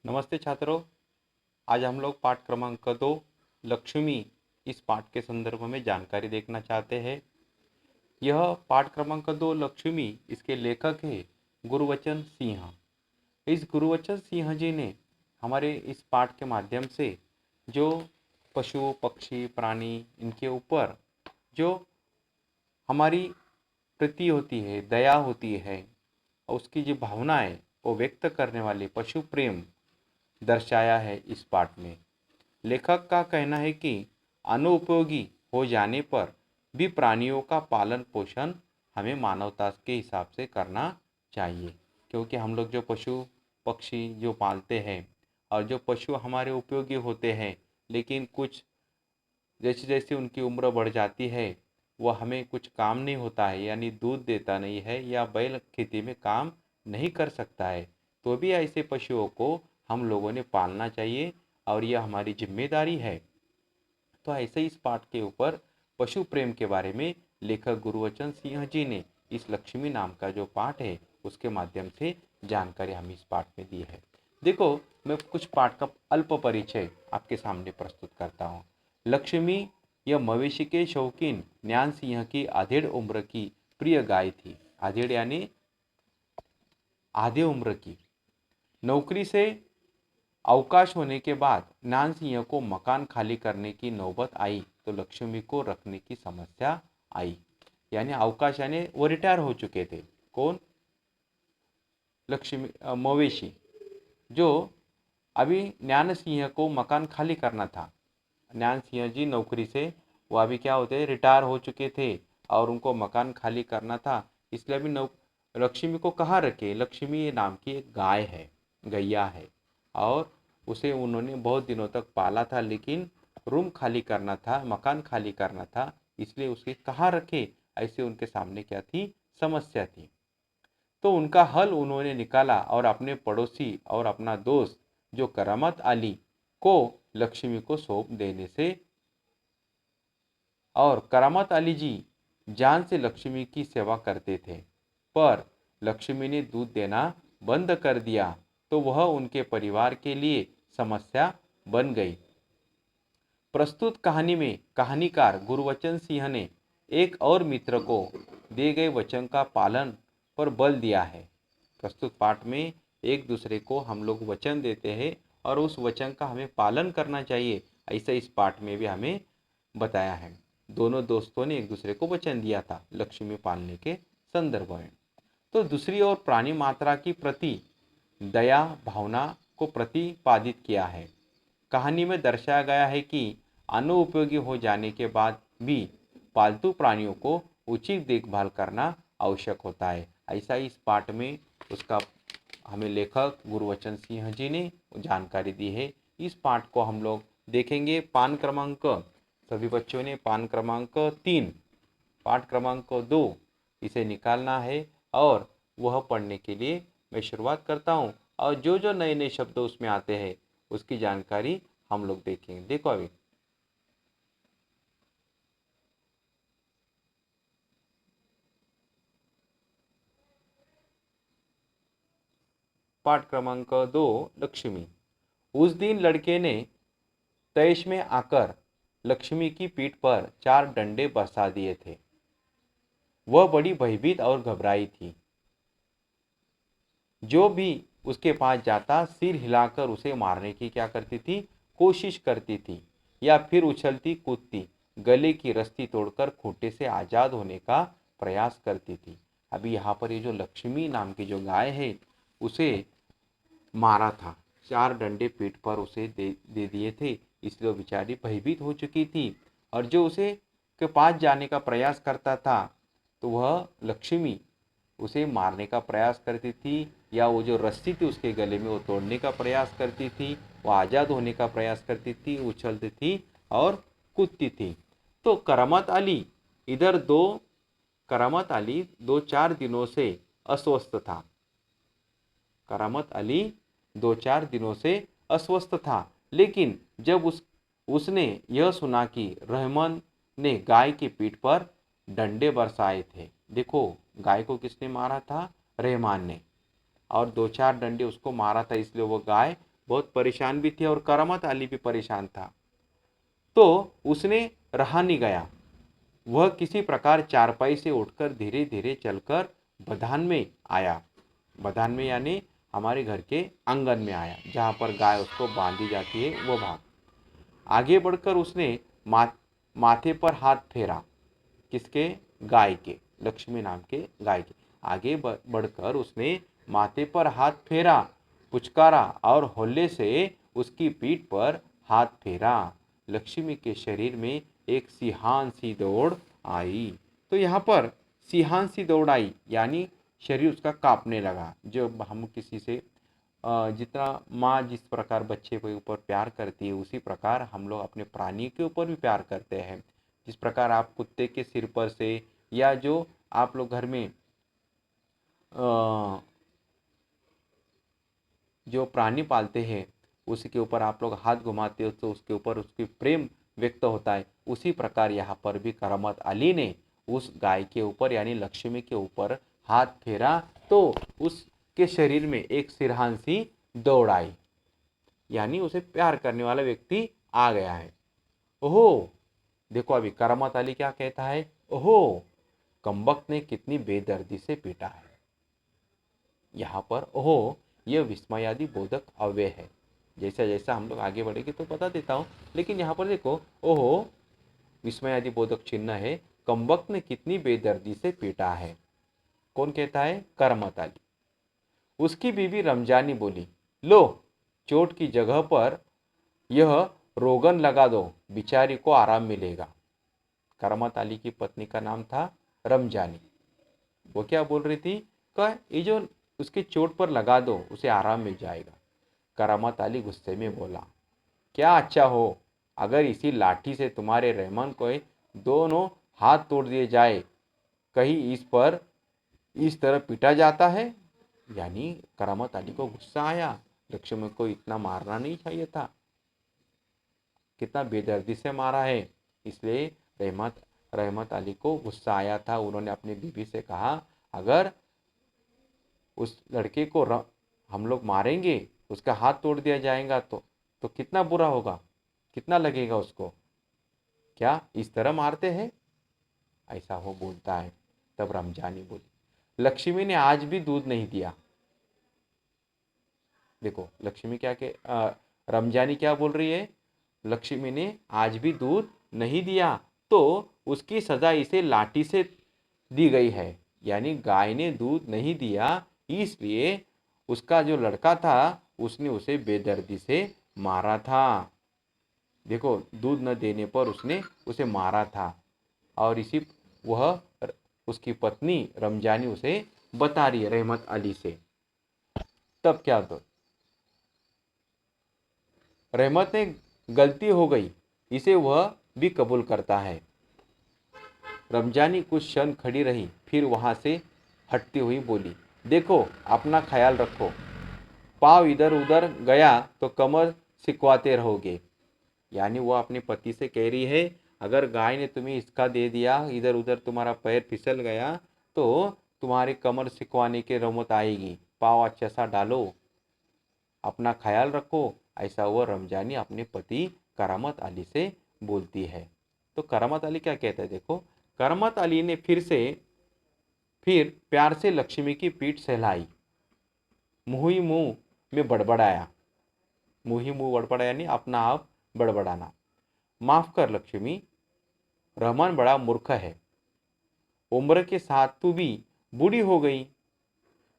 नमस्ते छात्रों। आज हम लोग पाठ क्रमांक 2 लक्ष्मी इस पाठ के संदर्भ में जानकारी देखना चाहते हैं। यह पाठ क्रमांक 2 लक्ष्मी, इसके लेखक हैं गुरुवचन सिंह। इस गुरुवचन सिंह जी ने हमारे इस पाठ के माध्यम से जो पशु पक्षी प्राणी इनके ऊपर जो हमारी प्रीति होती है, दया होती है, और उसकी जो भावना है वो व्यक्त करने वाले पशु प्रेम दर्शाया है इस पाठ में। लेखक का कहना है कि अनुपयोगी हो जाने पर भी प्राणियों का पालन पोषण हमें मानवता के हिसाब से करना चाहिए, क्योंकि हम लोग जो पशु पक्षी जो पालते हैं और जो पशु हमारे उपयोगी होते हैं, लेकिन कुछ जैसे जैसे उनकी उम्र बढ़ जाती है वह हमें कुछ काम नहीं होता है, यानी दूध देता नहीं है या बैल खेती में काम नहीं कर सकता है, तो भी ऐसे पशुओं को हम लोगों ने पालना चाहिए और यह हमारी जिम्मेदारी है। तो ऐसे इस पाठ के ऊपर पशु प्रेम के बारे में लेखक गुरुवचन सिंह जी ने इस लक्ष्मी नाम का जो पाठ है उसके माध्यम से जानकारी हम इस पाठ में दी है। देखो, मैं कुछ पाठ का अल्प परिचय आपके सामने प्रस्तुत करता हूँ। लक्ष्मी यह मवेशी के शौकीन ज्ञान सिंह की आधेड़ उम्र की प्रिय गाय थी। आधेड़ यानी आधे उम्र की। नौकरी से अवकाश होने के बाद ज्ञान सिंह को मकान खाली करने की नौबत आई तो लक्ष्मी को रखने की समस्या आई। यानी अवकाश यानी वो रिटायर हो चुके थे। कौन? लक्ष्मी मवेशी। जो अभी ज्ञान सिंह को मकान खाली करना था। ज्ञान सिंह जी नौकरी से वो अभी क्या होते, रिटायर हो चुके थे और उनको मकान खाली करना था, इसलिए अभी लक्ष्मी को कहाँ रखे? लक्ष्मी नाम की एक गाय है, गैया है, और उसे उन्होंने बहुत दिनों तक पाला था, लेकिन रूम खाली करना था, मकान खाली करना था, इसलिए उसके कहाँ रखे, ऐसे उनके सामने क्या थी? समस्या थी। तो उनका हल उन्होंने निकाला और अपने पड़ोसी और अपना दोस्त जो करामत अली को लक्ष्मी को सौंप देने से, और करामत अली जी जान से लक्ष्मी की सेवा करते थे, पर लक्ष्मी ने दूध देना बंद कर दिया तो वह उनके परिवार के लिए समस्या बन गई। प्रस्तुत कहानी में कहानीकार गुरुवचन सिंह ने एक और मित्र को दिए गए वचन का पालन पर बल दिया है। प्रस्तुत पाठ में एक दूसरे को हम लोग वचन देते हैं और उस वचन का हमें पालन करना चाहिए, ऐसा इस पाठ में भी हमें बताया है। दोनों दोस्तों ने एक दूसरे को वचन दिया था लक्ष्मी पालने के संदर्भ में। तो दूसरी ओर प्राणी मात्रा की प्रति दया भावना को प्रतिपादित किया है। कहानी में दर्शाया गया है कि अनुपयोगी हो जाने के बाद भी पालतू प्राणियों को उचित देखभाल करना आवश्यक होता है। ऐसा इस पाठ में उसका हमें लेखक गुरुवचन सिंह जी ने जानकारी दी है। इस पाठ को हम लोग देखेंगे। पान क्रमांक, सभी बच्चों ने पान क्रमांक 3 पाठ क्रमांक 2 इसे निकालना है और वह पढ़ने के लिए मैं शुरुआत करता हूँ, और जो जो नए नए शब्द उसमें आते हैं उसकी जानकारी हम लोग देखेंगे। देखो अभी पाठ क्रमांक 2 लक्ष्मी। उस दिन लड़के ने तैश में आकर लक्ष्मी की पीठ पर 4 डंडे बरसा दिए थे। वह बड़ी भयभीत और घबराई थी। जो भी उसके पास जाता सिर हिलाकर उसे मारने की क्या करती थी? कोशिश करती थी, या फिर उछलती कूदती गले की रस्सी तोड़कर खूंटे से आजाद होने का प्रयास करती थी। अभी यहाँ पर ये जो लक्ष्मी नाम की जो गाय है उसे मारा था, 4 डंडे पीठ पर उसे दे दिए थे, इसलिए वो बेचारी भयभीत हो चुकी थी। और जो उसे के पास जाने का प्रयास करता था तो वह लक्ष्मी उसे मारने का प्रयास करती थी, या वो जो रस्सी थी उसके गले में वो तोड़ने का प्रयास करती थी, वो आज़ाद होने का प्रयास करती थी, उछलती थी और कूदती थी। तो करामत अली 2-4 दिनों से अस्वस्थ था। करामत अली 2-4 दिनों से अस्वस्थ था, लेकिन जब उसने यह सुना कि रहमान ने गाय की पीठ पर डंडे बरसाए थे। देखो, गाय को किसने मारा था? रहमान ने, और 2-4 डंडे उसको मारा था, इसलिए वो गाय बहुत परेशान भी थे और करामत अली भी परेशान था। तो उसने रहा नहीं गया, वह किसी प्रकार चारपाई से उठकर धीरे धीरे चलकर बधान में आया। बधान में यानी हमारे घर के आंगन में आया, जहाँ पर गाय उसको बांधी जाती है वो भाग। आगे बढ़कर उसने माथे पर हाथ फेरा। किसके? गाय के, लक्ष्मी नाम के गाय के। आगे बढ़कर उसने माथे पर हाथ फेरा, पुचकारा और होल्ले से उसकी पीठ पर हाथ फेरा। लक्ष्मी के शरीर में एक सिंहान सी दौड़ आई। तो यहाँ पर सिंहान सी दौड़ आई यानी शरीर उसका कांपने लगा। जब हम किसी से जितना माँ जिस प्रकार बच्चे के ऊपर प्यार करती है, उसी प्रकार हम लोग अपने प्राणी के ऊपर भी प्यार करते हैं। जिस प्रकार आप कुत्ते के सिर पर से या जो आप लोग घर में जो प्राणी पालते हैं उसके ऊपर आप लोग हाथ घुमाते हो तो उसके ऊपर उसकी प्रेम व्यक्त होता है। उसी प्रकार यहाँ पर भी करामत अली ने उस गाय के ऊपर यानी लक्ष्मी के ऊपर हाथ फेरा तो उसके शरीर में एक सिरहान सी दौड़ आई, यानी उसे प्यार करने वाला व्यक्ति आ गया है। ओहो, देखो अभी करामत अली क्या कहता है, ओहो कमबख्त ने कितनी बेदर्दी से पीटा है। यहाँ पर ओहो यह विस्मयादि बोधक अव्यय है। जैसा जैसा हम लोग आगे बढ़ेंगे तो बता देता हूँ, लेकिन यहाँ पर देखो ओहो विस्मयादि बोधक चिन्ह है। कमबख्त ने कितनी बेदर्दी से पीटा है, कौन कहता है? करामत अली। उसकी बीवी रमजानी बोली, लो चोट की जगह पर यह रोगन लगा दो, बिचारी को आराम मिलेगा। करामत अली की पत्नी का नाम था रमजानी। वो क्या बोल रही थी कि ये जो उसके चोट पर लगा दो उसे आराम मिल जाएगा। करामत अली गुस्से में बोला, क्या अच्छा हो अगर इसी लाठी से तुम्हारे रहमान को दोनों हाथ तोड़ दिए जाए, कहीं इस पर इस तरह पीटा जाता है। यानी करामत अली को गुस्सा आया, लक्ष्मी को इतना मारना नहीं चाहिए था, कितना बेदर्दी से मारा है। इसलिए रहमत अली को गुस्सा आया था। उन्होंने अपनी बीवी से कहा, अगर उस लड़के को हम लोग मारेंगे, उसका हाथ तोड़ दिया जाएगा तो कितना बुरा होगा, कितना लगेगा उसको, क्या इस तरह मारते हैं? ऐसा वो बोलता है। तब रमजानी बोली, लक्ष्मी ने आज भी दूध नहीं दिया। देखो लक्ष्मी क्या के रमजानी क्या बोल रही है, लक्ष्मी ने आज भी दूध नहीं दिया तो उसकी सजा इसे लाठी से दी गई है। यानी गाय ने दूध नहीं दिया, इसलिए उसका जो लड़का था उसने उसे बेदर्दी से मारा था। देखो दूध न देने पर उसने उसे मारा था। और इसी वह उसकी पत्नी रमजानी उसे बता रही है रहमत अली से। तब क्या तो रहमत ने गलती हो गई, इसे वह भी कबूल करता है। रमजानी कुछ क्षण खड़ी रही, फिर वहां से हटती हुई बोली, देखो अपना ख्याल रखो, पाँव इधर उधर गया तो कमर सिकवाते रहोगे। यानी वो अपने पति से कह रही है, अगर गाय ने तुम्हें इसका दे दिया, इधर उधर तुम्हारा पैर फिसल गया तो तुम्हारी कमर सिकवाने की नौबत आएगी, पाँव अच्छा सा डालो, अपना ख्याल रखो। ऐसा वो रमजानी अपने पति करामत अली से बोलती है। तो करामत अली क्या कहता है, देखो करामत अली ने फिर प्यार से लक्ष्मी की पीठ सहलाई, मुँह ही मुँह में बड़बड़ाया। मुँह ही मुँह बड़बड़ाया यानी अपना आप बड़बड़ाना, माफ कर लक्ष्मी, रहमान बड़ा मूर्ख है, उम्र के साथ तू भी बूढ़ी हो गई।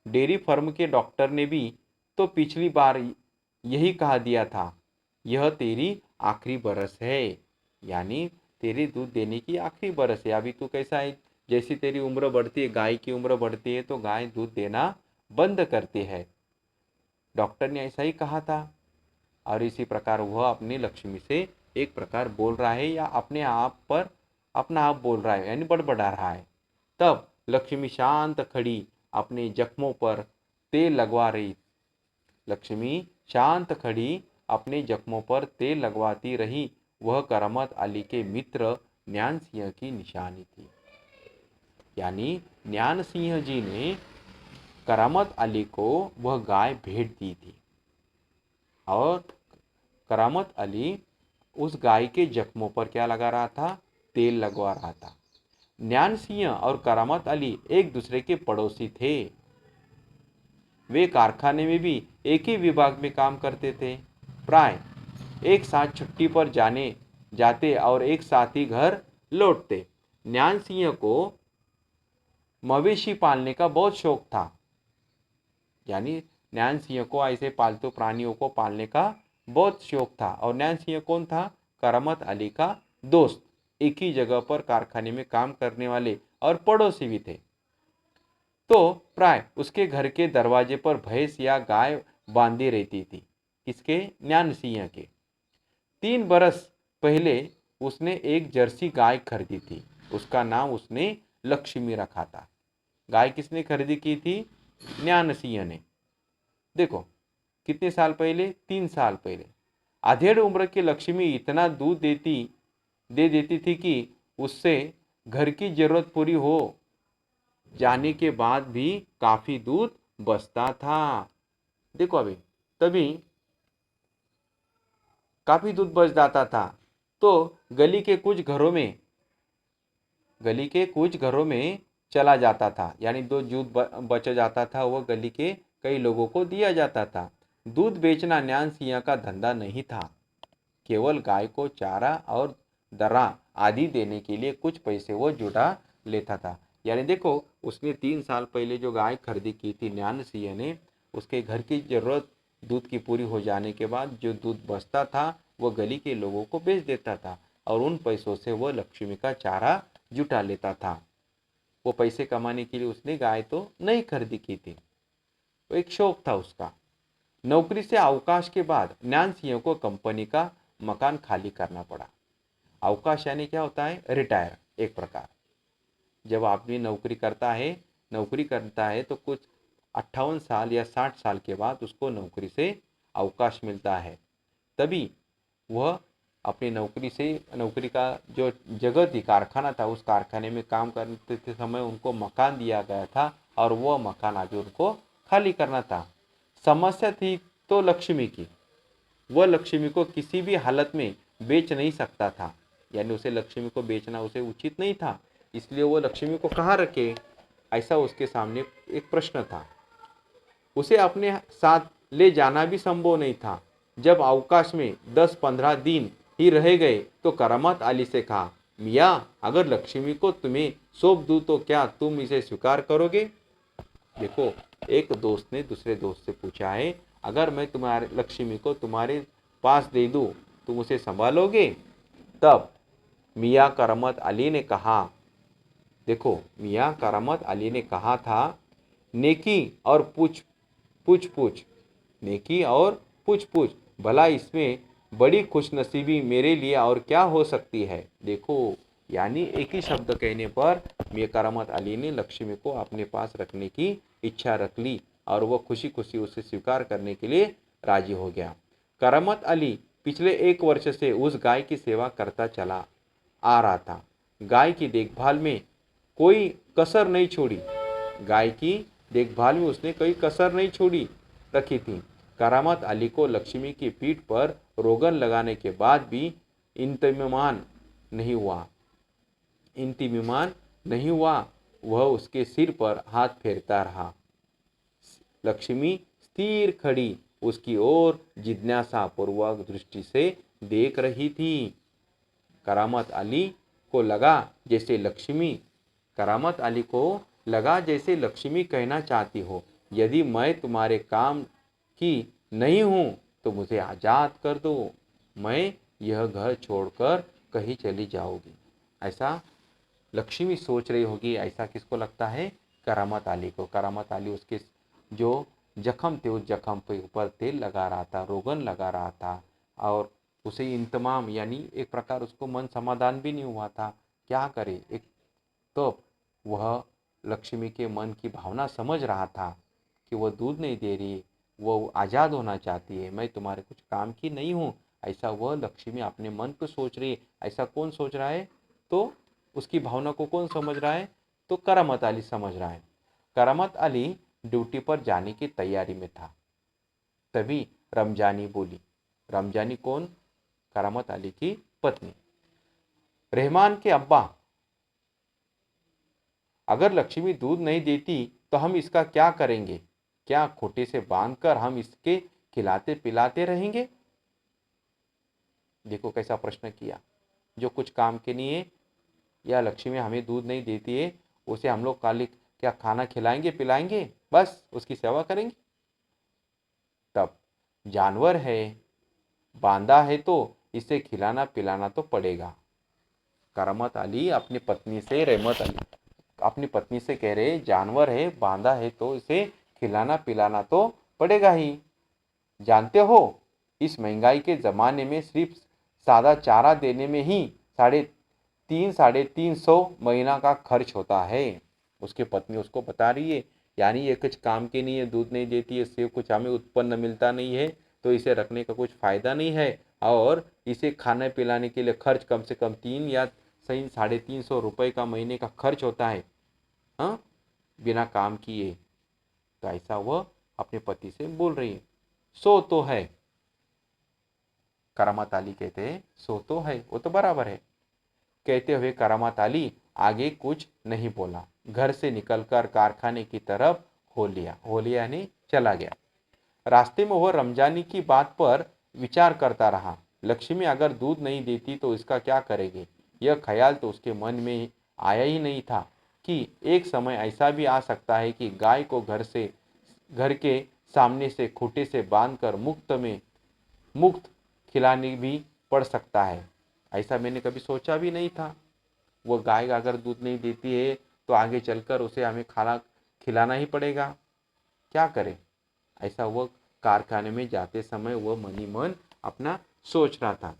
डेयरी फर्म के डॉक्टर ने भी तो पिछली बार यही कहा दिया था, यह तेरी आखिरी बरस है। यानी तेरी दूध देने की आखिरी बरस है। अभी तू कैसा है, जैसी तेरी उम्र बढ़ती है, गाय की उम्र बढ़ती है तो गाय दूध देना बंद करती है, डॉक्टर ने ऐसा ही कहा था। और इसी प्रकार वह अपनी लक्ष्मी से एक प्रकार बोल रहा है या अपने आप पर अपना आप बोल रहा है, यानी बड़बड़ा रहा है। तब लक्ष्मी शांत खड़ी अपने जख्मों पर तेल लगवा रही। लक्ष्मी शांत खड़ी अपने जख्मों पर तेल लगवाती रही। वह करामत अली के मित्र ज्ञान सिंह की निशानी थी। यानी ज्ञान सिंह जी ने करामत अली को वह गाय भेंट दी थी। और करामत अली उस गाय के जख्मों पर क्या लगा रहा था? तेल लगवा रहा था। न्यान सिंह और करामत अली एक दूसरे के पड़ोसी थे। वे कारखाने में भी एक ही विभाग में काम करते थे। प्राय एक साथ छुट्टी पर जाते और एक साथ ही घर लौटते। न्यान सिंह को मवेशी पालने का बहुत शौक था। यानी न्यान सिंह को ऐसे पालतू प्राणियों को पालने का बहुत शौक था। और न्यान सिंह कौन था? करामत अली का दोस्त, एक ही जगह पर कारखाने में काम करने वाले और पड़ोसी भी थे। तो प्राय उसके घर के दरवाजे पर भैंस या गाय बांधी रहती थी। किसके? न्यान सिंह के। 3 बरस पहले उसने एक जर्सी गाय खरीदी थी। उसका नाम उसने लक्ष्मी रखा था। गाय किसने खरीदी की थी? न्यान सिंह ने। देखो कितने साल पहले? 3 साल पहले। अधेड़ उम्र की लक्ष्मी इतना दूध दे देती थी कि उससे घर की जरूरत पूरी हो जाने के बाद भी काफी दूध बचता था। देखो अभी तभी काफी दूध बच जाता था। तो गली के कुछ घरों में चला जाता था। यानी जो दूध बच जाता था वो गली के कई लोगों को दिया जाता था। दूध बेचना न्यान सिंह का धंधा नहीं था। केवल गाय को चारा और दर्रा आदि देने के लिए कुछ पैसे वो जुटा लेता था। यानी देखो उसने 3 साल पहले जो गाय खरीदी की थी न्यान सिंह ने, उसके घर की जरूरत दूध की पूरी हो जाने के बाद जो दूध बचता था वो गली के लोगों को बेच देता था और उन पैसों से वो लक्ष्मी का चारा जुटा लेता था। वो पैसे कमाने के लिए उसने गाय तो नहीं खरीदी की थी, वो एक शौक था उसका। नौकरी से अवकाश के बाद न्यान सिंह को कंपनी का मकान खाली करना पड़ा। अवकाश यानी क्या होता है? रिटायर एक प्रकार। जब आदमी नौकरी करता है तो कुछ 58 साल या 60 साल के बाद उसको नौकरी से अवकाश मिलता है। तभी वह अपनी नौकरी का जो जगह थी, कारखाना था, उस कारखाने में काम करते थे समय उनको मकान दिया गया था और वह मकान अभी उनको खाली करना था। समस्या थी तो लक्ष्मी की। वह लक्ष्मी को किसी भी हालत में बेच नहीं सकता था। यानी उसे लक्ष्मी को बेचना उसे उचित नहीं था, इसलिए वो लक्ष्मी को कहाँ रखे, ऐसा उसके सामने एक प्रश्न था। उसे अपने साथ ले जाना भी संभव नहीं था। जब अवकाश में 10-15 दिन ही रह गए तो करामत अली से कहा, मियाँ अगर लक्ष्मी को तुम्हें सौंप दूँ तो क्या तुम इसे स्वीकार करोगे? देखो एक दोस्त ने दूसरे दोस्त से पूछा है, अगर मैं तुम्हारे लक्ष्मी को तुम्हारे पास दे दूँ तुम उसे संभालोगे? तब मियाँ करामत अली ने कहा, देखो मियाँ करामत अली ने कहा था, नेकी और पूछ पूछ, नेकी और पूछ पूछ, भला इसमें बड़ी खुशनसीबी मेरे लिए और क्या हो सकती है? देखो यानी एक ही शब्द कहने पर मियाँ करामत अली ने लक्ष्मी को अपने पास रखने की इच्छा रख ली और वह खुशी खुशी उसे स्वीकार करने के लिए राजी हो गया। करामत अली पिछले 1 वर्ष से उस गाय की सेवा करता चला आ रहा था। गाय की देखभाल में कोई कसर नहीं छोड़ी। गाय की देखभाल में उसने कोई कसर नहीं छोड़ी रखी थी। करामत अली को लक्ष्मी की पीठ पर रोगन लगाने के बाद भी इंतमान नहीं हुआ इंतमान नहीं हुआ वह उसके सिर पर हाथ फेरता रहा। लक्ष्मी स्थिर खड़ी उसकी ओर जिज्ञासा पूर्वक दृष्टि से देख रही थी। करामत अली को लगा जैसे लक्ष्मी करामत अली को लगा जैसे लक्ष्मी कहना चाहती हो, यदि मैं तुम्हारे काम की नहीं हूं तो मुझे आजाद कर दो, मैं यह घर छोड़कर कहीं चली जाऊंगी। ऐसा लक्ष्मी सोच रही होगी। ऐसा किसको लगता है? करामत अली को। करामत अली उसके जो जख्म थे उस जख्म पे ऊपर तेल लगा रहा था, रोगन लगा रहा था और उसे इंतमाम यानी एक प्रकार उसको मन समाधान भी नहीं हुआ था। क्या करे? एक तो वह लक्ष्मी के मन की भावना समझ रहा था कि वह दूध नहीं दे रही, वह आज़ाद होना चाहती है, मैं तुम्हारे कुछ काम की नहीं हूँ, ऐसा वह लक्ष्मी अपने मन को सोच रही है। ऐसा कौन सोच रहा है? तो उसकी भावना को कौन समझ रहा है? तो करामत अली समझ रहा है। करामत अली ड्यूटी पर जाने की तैयारी में था। तभी रमजानी बोली। रमजानी कौन? करामत अली की पत्नी। रहमान के अब्बा, अगर लक्ष्मी दूध नहीं देती तो हम इसका क्या करेंगे? क्या खूंटे से बांधकर हम इसके खिलाते पिलाते रहेंगे? देखो कैसा प्रश्न किया। जो कुछ काम के नहीं है, या लक्ष्मी हमें दूध नहीं देती है, उसे हम लोग काली क्या खाना खिलाएंगे पिलाएंगे, बस उसकी सेवा करेंगे? तब जानवर है, बांधा है, तो इसे खिलाना पिलाना तो पड़ेगा। करामत अली अपनी पत्नी से, रहमत अली अपनी पत्नी से कह रहे, जानवर है, बांधा है, तो इसे खिलाना पिलाना तो पड़ेगा ही। जानते हो, इस महंगाई के ज़माने में सिर्फ सादा चारा देने में ही साढ़े तीन सौ महीना का खर्च होता है। उसकी पत्नी उसको बता रही है, यानी ये कुछ काम की नहीं है, दूध नहीं देती है, इससे कुछ हमें उत्पन्न मिलता नहीं है, तो इसे रखने का कुछ फ़ायदा नहीं है, और इसे खाने पिलाने के लिए खर्च कम से कम 3 या सही 350 रुपये का महीने का खर्च होता है, हाँ, बिना काम किए। तो ऐसा वह अपने पति से बोल रही है। सो तो है, करामत अली कहते हैं, सो तो है, वो तो बराबर है। कहते हुए करामत अली आगे कुछ नहीं बोला, घर से निकलकर कारखाने की तरफ हो लिया यानी चला गया। रास्ते में वह रमजानी की बात पर विचार करता रहा। लक्ष्मी अगर दूध नहीं देती तो इसका क्या करेंगे? यह ख्याल तो उसके मन में आया ही नहीं था कि एक समय ऐसा भी आ सकता है कि गाय को घर के सामने से खूंटे से बांधकर मुक्त खिलाने भी पड़ सकता है। ऐसा मैंने कभी सोचा भी नहीं था। वो गाय अगर दूध नहीं देती है तो आगे चलकर उसे हमें खाना खिलाना ही पड़ेगा, क्या करें? ऐसा वो कारखाने में जाते समय वह मनी मन अपना सोच रहा था।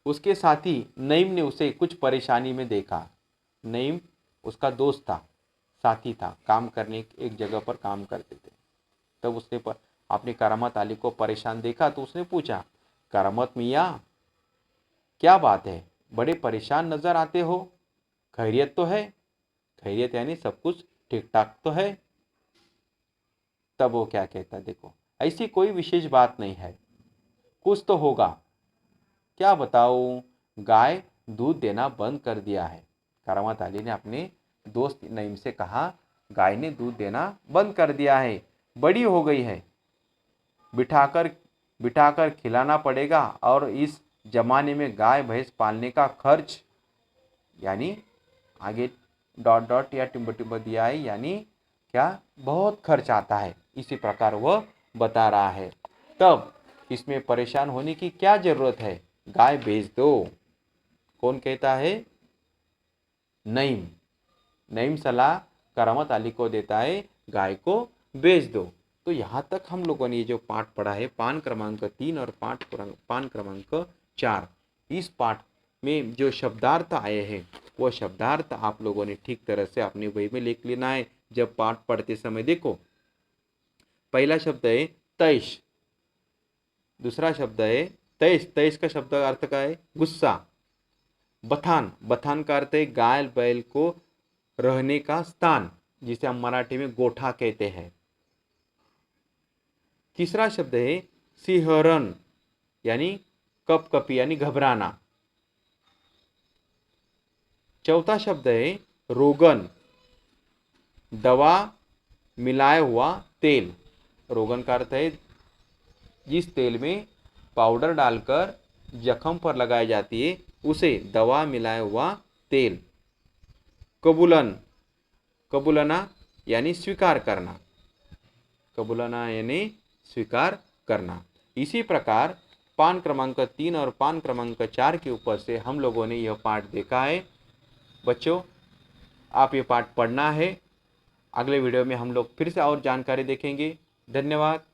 उसके साथी नईम ने उसे कुछ परेशानी में देखा। नईम उसका दोस्त था, साथी था, काम करने एक जगह पर काम करते थे। तब उसने अपने करामत अली को परेशान देखा तो उसने पूछा, करामत मियाँ, क्या बात है, बड़े परेशान नजर आते हो, खैरियत तो है? खैरियत यानी सब कुछ ठीक ठाक तो है? तब वो क्या कहता, देखो, ऐसी कोई विशेष बात नहीं है, कुछ तो होगा। क्या बताऊं? गाय दूध देना बंद कर दिया है। करामत अली ने अपने दोस्त नईम से कहा, गाय ने दूध देना बंद कर दिया है, बड़ी हो गई है, बिठाकर बिठाकर खिलाना पड़ेगा, और इस जमाने में गाय भैंस पालने का खर्च, यानी आगे डॉट डॉट या टिम्ब टिम्ब दिया है, यानी क्या, बहुत खर्च आता है। इसी प्रकार वह बता रहा है। तब इसमें परेशान होने की क्या जरूरत है, गाय बेच दो। कौन कहता है? नईम। नईम सलाह करामत अली को देता है, गाय को बेच दो। तो यहाँ तक हम लोगों ने ये जो पाठ पढ़ा है, पान क्रमांक 3 और पान क्रमांक 4, इस पाठ में जो शब्दार्थ आए हैं वो शब्दार्थ आप लोगों ने ठीक तरह से अपनी बही में लिख लेना है। जब पाठ पढ़ते समय देखो, पहला शब्द है तैश, दूसरा शब्द है तैश, तैश का शब्द अर्थ का है गुस्सा। बथान, बथान का अर्थ है गाय बैल को रहने का स्थान, जिसे हम मराठी में गोठा कहते हैं। तीसरा शब्द है सिहरन, यानी कपकपी यानी घबराना। चौथा शब्द है रोगन, दवा मिलाया हुआ तेल। रोगन का अर्थ है जिस तेल में पाउडर डालकर जख्म पर लगाई जाती है उसे दवा मिलाया हुआ तेल। कबूलन, कबूलना यानी स्वीकार करना, कबूलना यानी स्वीकार करना। इसी प्रकार पान क्रमांक 3 और पान क्रमांक 4 के ऊपर से हम लोगों ने यह पाठ देखा है। बच्चों, आप ये पाठ पढ़ना है। अगले वीडियो में हम लोग फिर से और जानकारी देखेंगे। धन्यवाद।